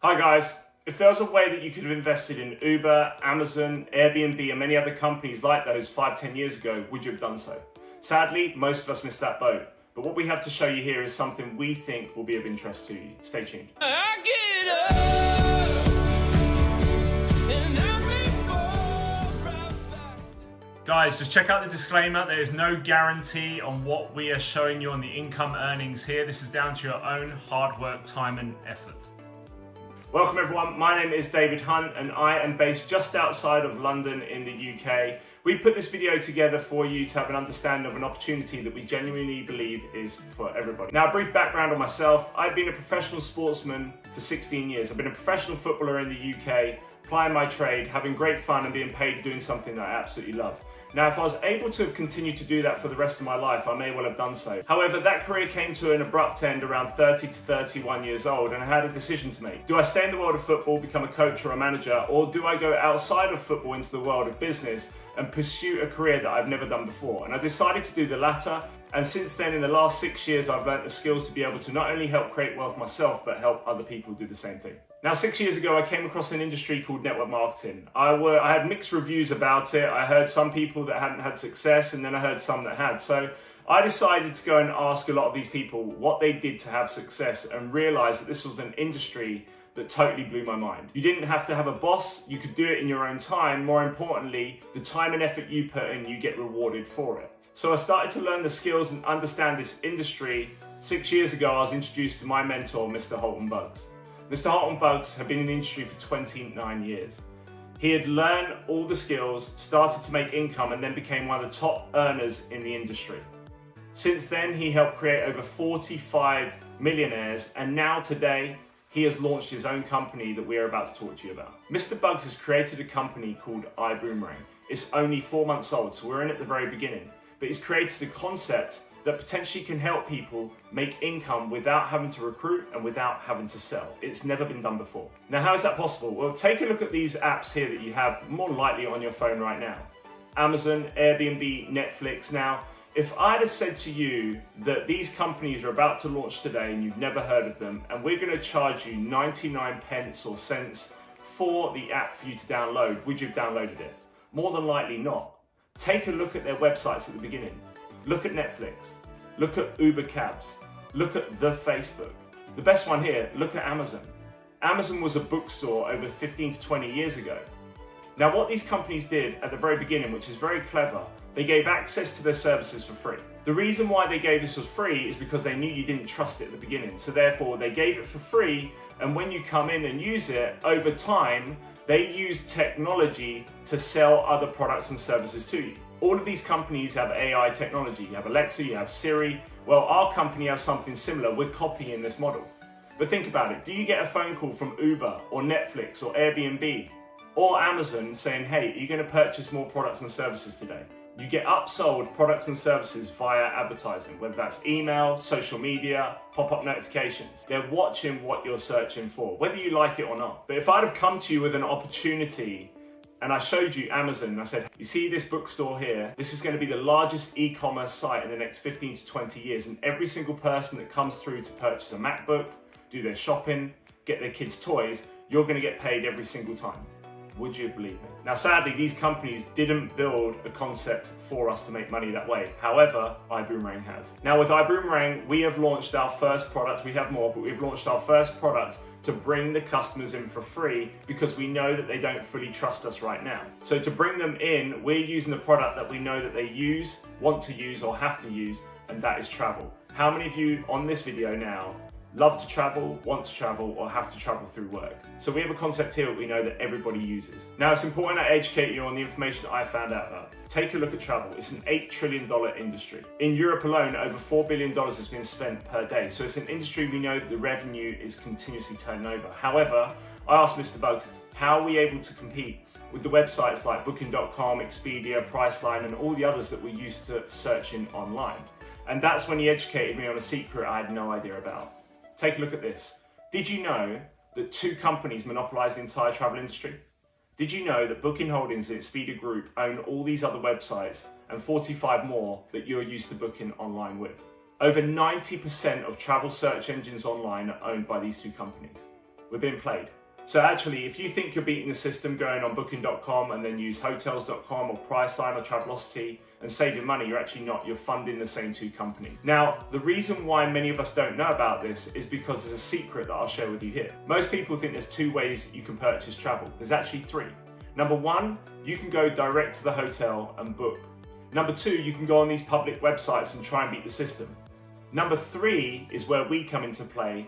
Hi guys, if there was a way that you could have invested in Uber, Amazon, Airbnb and many other companies like those 5-10 years ago, would you have done so? Sadly, most of us missed that boat, but what we have to show you here is something we think will be of interest to you. Stay tuned. Guys, just check out the disclaimer. There is no guarantee on what we are showing you on the income earnings here. This is down to your own hard work, time and effort. Welcome everyone, my name is David Hunt and I am based just outside of London in the UK. We put this video together for you to have an understanding of an opportunity that we genuinely believe is for everybody. Now, a brief background on myself. I've been a professional sportsman for 16 years. I've been a professional footballer in the UK, plying my trade, having great fun and being paid doing something that I absolutely love. Now, if I was able to have continued to do that for the rest of my life, I may well have done so. However, that career came to an abrupt end around 30 to 31 years old, and I had a decision to make. Do I stay in the world of football, become a coach or a manager, or do I go outside of football into the world of business and pursue a career that I've never done before? And I decided to do the latter, and since then, in the last 6 years, I've learned the skills to be able to not only help create wealth myself, but help other people do the same thing. Now, 6 years ago, I came across an industry called network marketing. I had mixed reviews about it. I heard some people that hadn't had success, and then I heard some that had. So I decided to go and ask a lot of these people what they did to have success and realized that this was an industry that totally blew my mind. You didn't have to have a boss. You could do it in your own time. More importantly, the time and effort you put in, you get rewarded for it. So I started to learn the skills and understand this industry. 6 years ago, I was introduced to my mentor, Mr. Holton Buggs. Mr. Holton Buggs had been in the industry for 29 years. He had learned all the skills, started to make income, and then became one of the top earners in the industry. Since then, he helped create over 45 millionaires, and now today, he has launched his own company that we are about to talk to you about. Mr. Buggs has created a company called iBuumerang. It's only 4 months old, so we're in at the very beginning. But he's created a concept that potentially can help people make income without having to recruit and without having to sell. It's never been done before. Now, how is that possible? Well, take a look at these apps here that you have more likely on your phone right now. Amazon, Airbnb, Netflix. Now, if I'd have said to you that these companies are about to launch today and you've never heard of them, and we're going to charge you 99 pence or cents for the app for you to download, would you have downloaded it? More than likely not. Take a look at their websites at the beginning. Look at Netflix, look at Uber Cabs, look at the Facebook. The best one here, look at Amazon. Amazon was a bookstore over 15 to 20 years ago. Now, what these companies did at the very beginning, which is very clever, they gave access to their services for free. The reason why they gave this for free is because they knew you didn't trust it at the beginning. So therefore, they gave it for free, and when you come in and use it, over time, they use technology to sell other products and services to you. All of these companies have AI technology. You have Alexa, you have Siri. Well, our company has something similar. We're copying this model. But think about it. Do you get a phone call from Uber or Netflix or Airbnb or Amazon saying, hey, are you going to purchase more products and services today? You get upsold products and services via advertising, whether that's email, social media, pop-up notifications. They're watching what you're searching for, whether you like it or not. But if I'd have come to you with an opportunity and I showed you Amazon and I said, you see this bookstore here? This is going to be the largest e-commerce site in the next 15 to 20 years. And every single person that comes through to purchase a MacBook, do their shopping, get their kids' toys, you're going to get paid every single time. Would you believe me? Now, sadly, these companies didn't build a concept for us to make money that way. However, iBuumerang has. Now, with iBuumerang, we have launched our first product. We have more, but we've launched our first product to bring the customers in for free because we know that they don't fully trust us right now. So to bring them in, we're using the product that we know that they use, want to use, or have to use, and that is travel. How many of you on this video now love to travel, want to travel, or have to travel through work? So we have a concept here that we know that everybody uses. Now, it's important I educate you on the information that I found out about. Take a look at travel. It's an $8 trillion industry. In Europe alone, over $4 billion has been spent per day. So it's an industry we know that the revenue is continuously turning over. However, I asked Mr. Buggs, how are we able to compete with the websites like Booking.com, Expedia, Priceline, and all the others that we're used to searching online? And that's when he educated me on a secret I had no idea about. Take a look at this. Did you know that 2 companies monopolize the entire travel industry? Did you know that Booking Holdings and Expedia Group own all these other websites and 45 more that you're used to booking online with? Over 90% of travel search engines online are owned by these 2 companies. We're being played. So actually, if you think you're beating the system going on booking.com and then use hotels.com or Priceline or Travelocity and saving money, you're actually not. You're funding the same two companies. Now, the reason why many of us don't know about this is because there's a secret that I'll share with you here. Most people think there's two ways you can purchase travel. There's actually three. Number one, you can go direct to the hotel and book. Number two, you can go on these public websites and try and beat the system. Number three is where we come into play,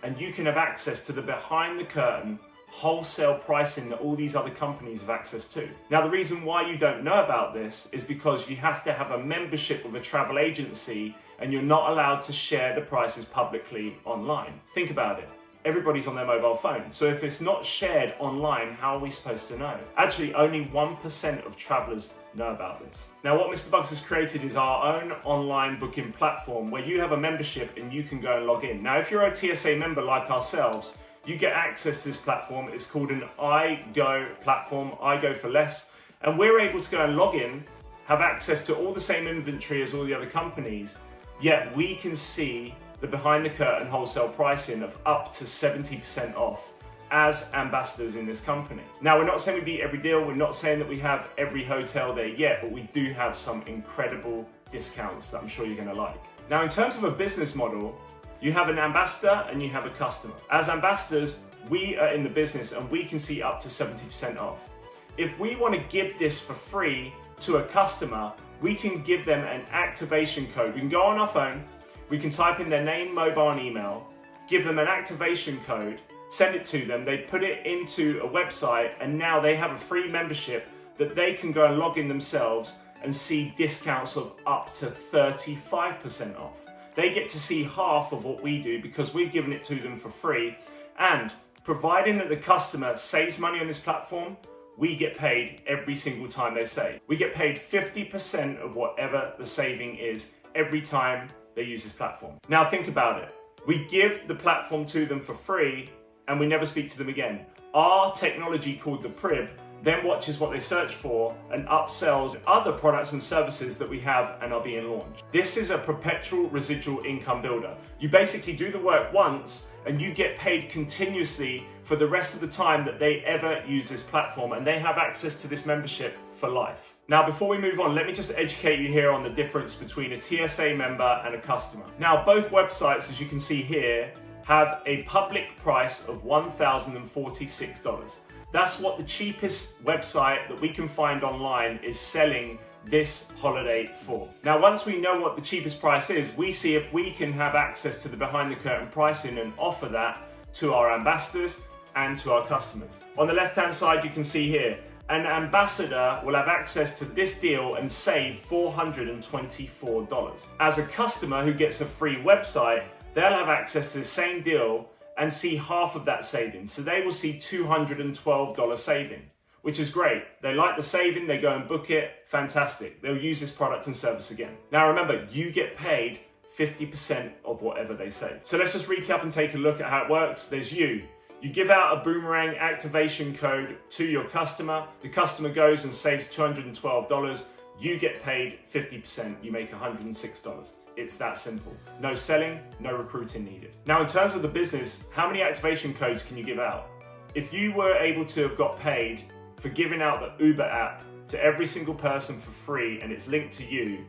and you can have access to the behind the curtain wholesale pricing that all these other companies have access to. Now, the reason why you don't know about this is because you have to have a membership with a travel agency and you're not allowed to share the prices publicly online. Think about it. Everybody's on their mobile phone. So if it's not shared online, how are we supposed to know? Actually, only 1% of travelers know about this. Now, what Mr. Bugs has created is our own online booking platform where you have a membership and you can go and log in. Now, if you're a TSA member like ourselves, you get access to this platform. It's called an iGo platform, iGo for less. And we're able to go and log in, have access to all the same inventory as all the other companies, yet we can see the behind the curtain wholesale pricing of up to 70% off as ambassadors in this company. Now, we're not saying we beat every deal. We're not saying that we have every hotel there yet, but we do have some incredible discounts that I'm sure you're gonna like. Now, in terms of a business model, you have an ambassador and you have a customer. As ambassadors, we are in the business and we can see up to 70% off. If we want to give this for free to a customer, we can give them an activation code. We can go on our phone, we can type in their name, mobile and email, give them an activation code, send it to them, they put it into a website, and now they have a free membership that they can go and log in themselves and see discounts of up to 35% off. They get to see half of what we do because we've given it to them for free. And providing that the customer saves money on this platform, we get paid every single time they save. We get paid 50% of whatever the saving is every time they use this platform. Now think about it. We give the platform to them for free and we never speak to them again. Our technology called the Prib then watches what they search for and upsells other products and services that we have and are being launched. This is a perpetual residual income builder. You basically do the work once and you get paid continuously for the rest of the time that they ever use this platform, and they have access to this membership for life. Now, before we move on, let me just educate you here on the difference between a TSA member and a customer. Now, both websites, as you can see here, have a public price of $1,046. That's what the cheapest website that we can find online is selling this holiday for. Now, once we know what the cheapest price is, we see if we can have access to the behind the curtain pricing and offer that to our ambassadors and to our customers. On the left-hand side, you can see here, an ambassador will have access to this deal and save $424. As a customer who gets a free website, they'll have access to the same deal and see half of that saving. So they will see $212 saving, which is great. They like the saving, they go and book it, fantastic. They'll use this product and service again. Now remember, you get paid 50% of whatever they save. So let's just recap and take a look at how it works. There's you. You give out a Boomerang activation code to your customer. The customer goes and saves $212. You get paid 50%, you make $106. It's that simple. No selling, no recruiting needed. Now, in terms of the business, how many activation codes can you give out? If you were able to have got paid for giving out the Uber app to every single person for free and it's linked to you,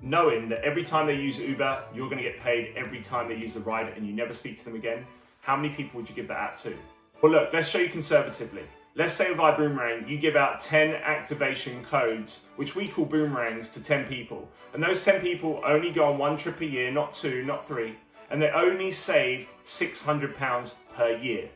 knowing that every time they use Uber, you're gonna get paid every time they use the ride and you never speak to them again, how many people would you give that app to? Well, look, let's show you conservatively. Let's say with iBuumerang, you give out 10 activation codes, which we call boomerangs, to 10 people. And those 10 people only go on one trip a year, not two, not three. And they only save £600 per year.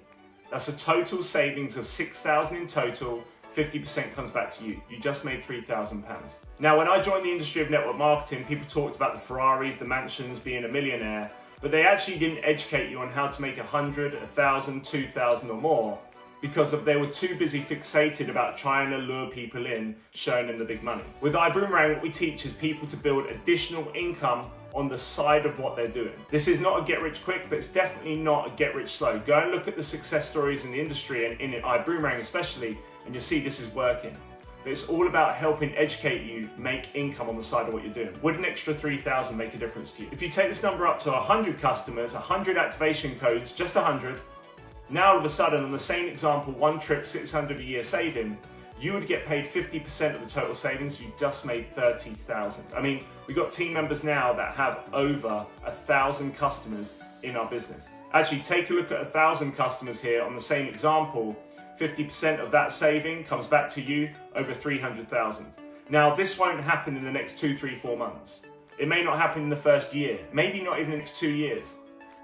That's a total savings of $6,000 in total. 50% comes back to you. You just made £3,000. Now, when I joined the industry of network marketing, people talked about the Ferraris, the mansions, being a millionaire, but they actually didn't educate you on how to make 100, 1,000, 2,000 or more, because they were too busy fixated about trying to lure people in, showing them the big money. With iBuumerang, what we teach is people to build additional income on the side of what they're doing. This is not a get rich quick, but it's definitely not a get rich slow. Go and look at the success stories in the industry and in iBuumerang especially, and you'll see this is working. But it's all about helping educate you make income on the side of what you're doing. Would an extra 3,000 make a difference to you? If you take this number up to 100 customers, 100 activation codes, just 100, Now all of a sudden, on the same example, one trip, 600 a year saving, you would get paid 50% of the total savings. You just made 30,000. I mean, we've got team members now that have over 1,000 customers in our business. Actually, take a look at 1,000 customers here on the same example. 50% of that saving comes back to you, over 300,000. Now, this won't happen in the next 2, 3, 4 months. It may not happen in the first year, maybe not even the next 2 years.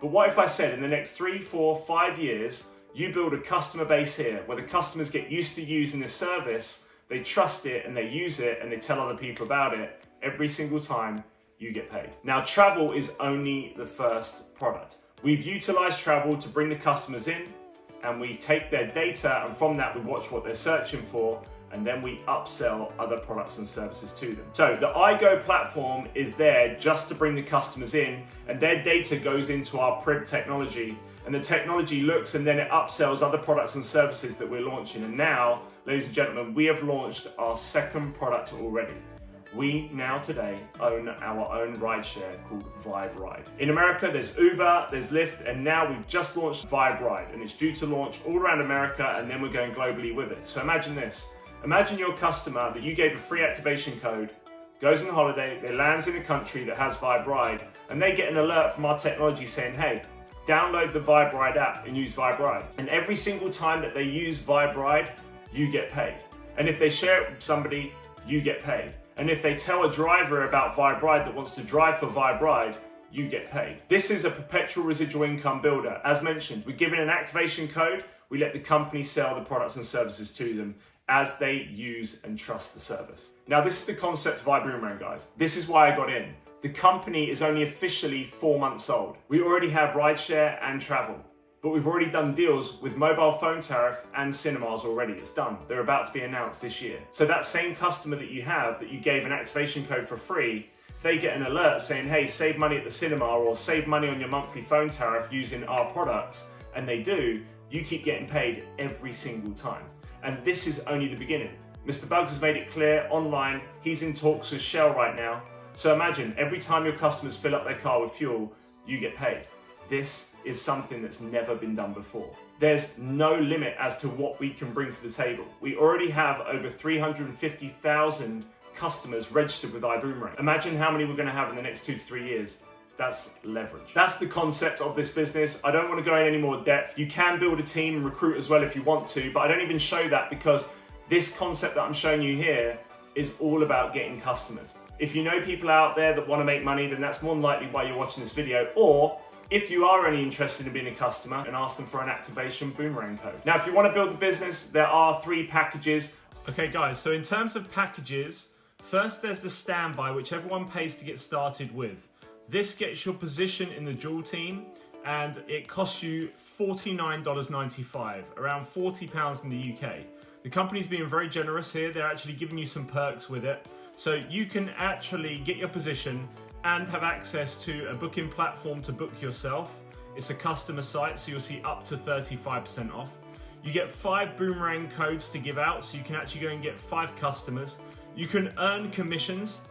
But what if I said in the next 3, 4, 5 years, you build a customer base here where the customers get used to using this service, they trust it and they use it and they tell other people about it. Every single time you get paid. Now, travel is only the first product. We've utilized travel to bring the customers in, and we take their data, and from that we watch what they're searching for, and then we upsell other products and services to them. So the iGo platform is there just to bring the customers in, and their data goes into our Prib technology, and the technology looks and then it upsells other products and services that we're launching. And now, ladies and gentlemen, we have launched our second product already. We now today own our own rideshare called Vibe Ride. In America, there's Uber, there's Lyft, and now we've just launched Vibe Ride, and it's due to launch all around America, and then we're going globally with it. So imagine this. Imagine your customer that you gave a free activation code, goes on holiday, they lands in a country that has Vibe Ride, and they get an alert from our technology saying, hey, download the Vibe Ride app and use Vibe Ride. And every single time that they use Vibe Ride, you get paid. And if they share it with somebody, you get paid. And if they tell a driver about Vibe Ride that wants to drive for Vibe Ride, you get paid. This is a perpetual residual income builder. As mentioned, we're given an activation code, we let the company sell the products and services to them as they use and trust the service. Now, this is the concept of iBuumerang, guys. This is why I got in. The company is only officially 4 months old. We already have rideshare and travel, but we've already done deals with mobile phone tariff and cinemas already. It's done. They're about to be announced this year. So that same customer that you gave an activation code for free, if they get an alert saying, hey, save money at the cinema or save money on your monthly phone tariff using our products, and they do, you keep getting paid every single time. And this is only the beginning. Mr. Bugs has made it clear online, he's in talks with Shell right now. So imagine every time your customers fill up their car with fuel, you get paid. This is something that's never been done before. There's no limit as to what we can bring to the table. We already have over 350,000 customers registered with iBuumerang. Imagine how many we're going to have in the next 2 to 3 years. That's leverage. That's the concept of this business. I don't want to go in any more depth. You can build a team and recruit as well if you want to, but I don't even show that because this concept that I'm showing you here is all about getting customers. If you know people out there that want to make money, then that's more than likely why you're watching this video. Or if you are only interested in being a customer, and ask them for an activation boomerang code. Now, if you want to build the business, there are 3 packages. Okay, guys, so in terms of packages, first there's the standby, which everyone pays to get started with. This gets your position in the dual team, and it costs you $49.95, around £40 in the UK. The company's being very generous here. They're actually giving you some perks with it. So you can actually get your position and have access to a booking platform to book yourself. It's a customer site, so you'll see up to 35% off. You get 5 boomerang codes to give out, so you can actually go and get 5 customers. You can earn commissions,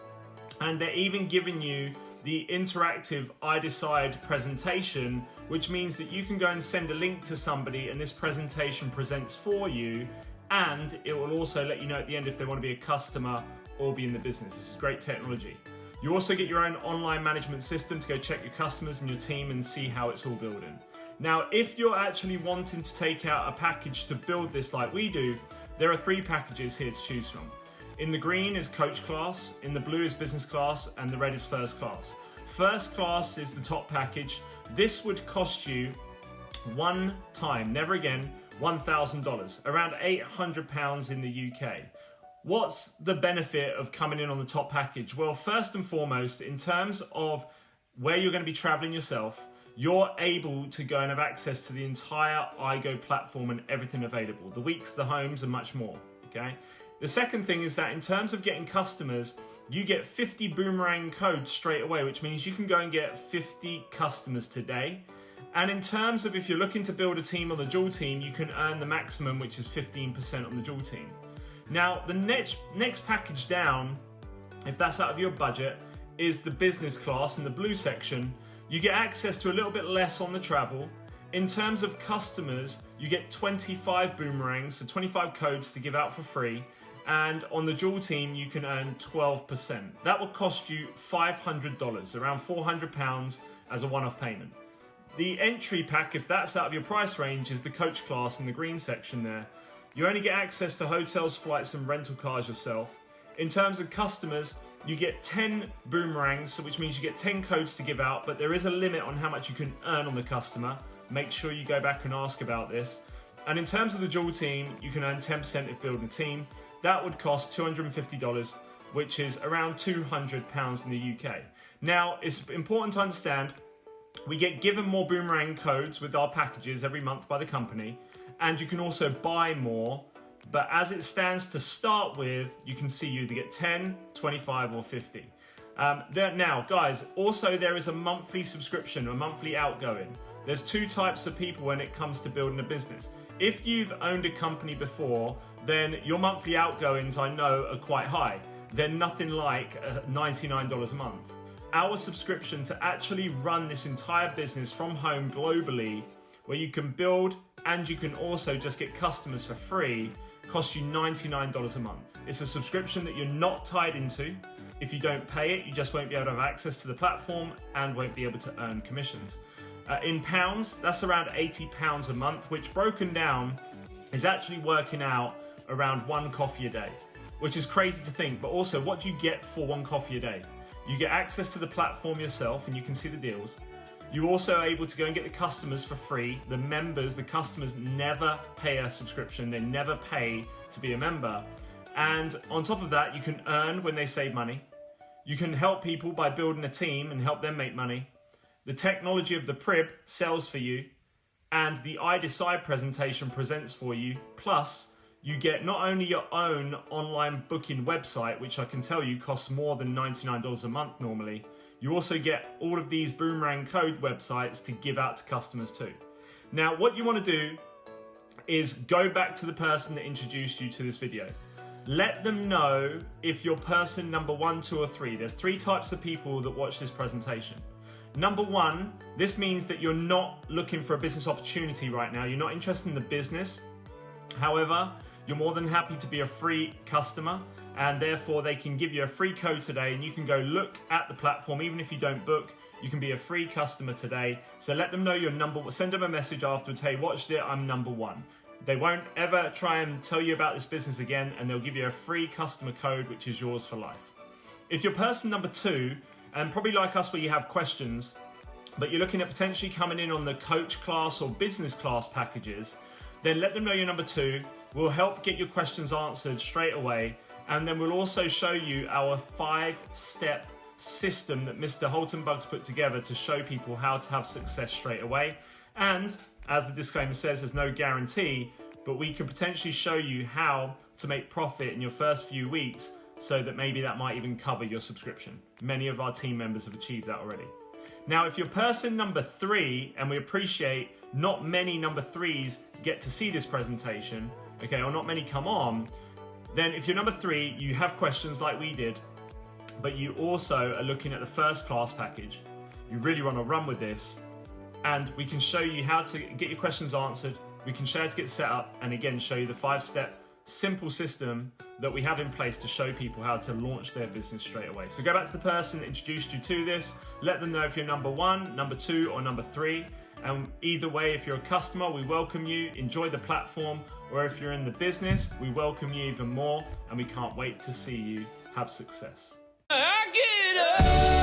and they're even giving you the interactive I Decide presentation, which means that you can go and send a link to somebody and this presentation presents for you, and it will also let you know at the end if they want to be a customer or be in the business. This is great technology. You also get your own online management system to go check your customers and your team and see how it's all building. Now, if you're actually wanting to take out a package to build this like we do, there are 3 packages here to choose from. In the green is coach class, in the blue is business class, and the red is first class. First class is the top package. This would cost you one time, never again, $1,000, around £800 in the UK. What's the benefit of coming in on the top package? Well, first and foremost, in terms of where you're going to be traveling yourself, you're able to go and have access to the entire iGo platform and everything available, the weeks, the homes, and much more, okay? The second thing is that in terms of getting customers, you get 50 boomerang codes straight away, which means you can go and get 50 customers today. And in terms of if you're looking to build a team on the dual team, you can earn the maximum, which is 15% on the dual team. Now, the next package down, if that's out of your budget, is the business class in the blue section. You get access to a little bit less on the travel. in terms of customers, you get 25 boomerangs, so 25 codes to give out for free. And on the dual team, you can earn 12%. That will cost you $500, around £400 as a one-off payment. The entry pack, if that's out of your price range, is the coach class in the green section there. You only get access to hotels, flights, and rental cars yourself. In terms of customers, you get 10 boomerangs, which means you get 10 codes to give out, but there is a limit on how much you can earn on the customer. Make sure you go back and ask about this. And in terms of the dual team, you can earn 10% if building a team. That would cost $250, which is around £200 in the UK. Now, it's important to understand, we get given more boomerang codes with our packages every month by the company, and you can also buy more. But as it stands to start with, you can see you either get 10, 25 or 50. Now, guys, also there is a monthly subscription, a monthly outgoing. There's two types of people when it comes to building a business. If you've owned a company before, then your monthly outgoings, I know, are quite high. They're nothing like $99 a month. Our subscription to actually run this entire business from home globally, where you can build and you can also just get customers for free, costs you $99 a month. It's a subscription that you're not tied into. If you don't pay it, you just won't be able to have access to the platform and won't be able to earn commissions. In pounds, that's around £80 a month, which broken down is actually working out around one coffee a day, which is crazy to think. But also, what do you get for one coffee a day? You get access to the platform yourself and you can see the deals. You're also able to go and get the customers for free. The members, the customers never pay a subscription. They never pay to be a member. And on top of that, you can earn when they save money. You can help people by building a team and help them make money. The technology of the Prib sells for you, and the iDecide presentation presents for you. Plus, you get not only your own online booking website, which I can tell you costs more than $99 a month normally. You also get all of these boomerang code websites to give out to customers too. Now, what you want to do is go back to the person that introduced you to this video. Let them know if you're person number 1, 2, or 3. There's 3 types of people that watch this presentation. Number 1, this means that you're not looking for a business opportunity right now. You're not interested in the business. However, you're more than happy to be a free customer, and therefore they can give you a free code today and you can go look at the platform. Even if you don't book, you can be a free customer today. So let them know you're send them a message afterwards, hey, watched it, I'm number 1. They won't ever try and tell you about this business again, and they'll give you a free customer code, which is yours for life. If you're person number 2, and probably like us where you have questions, but you're looking at potentially coming in on the coach class or business class packages, then let them know you're number 2. We'll help get your questions answered straight away. And then we'll also show you our 5-step system that Mr. Holtenbug's put together to show people how to have success straight away. And as the disclaimer says, there's no guarantee, but we can potentially show you how to make profit in your first few weeks, so that maybe that might even cover your subscription. Many of our team members have achieved that already. Now, if you're person number 3, and we appreciate not many number 3s get to see this presentation, okay, or not many come on, then if you're number 3, you have questions like we did, but you also are looking at the first class package. You really want to run with this, and we can show you how to get your questions answered. We can show you how to get set up, and again, show you the 5-step simple system that we have in place to show people how to launch their business straight away. So go back to the person that introduced you to this, let them know if you're number 1, number 2, or number 3. And either way, if you're a customer, we welcome you, enjoy the platform, or if you're in the business, we welcome you even more, and we can't wait to see you have success. I get up.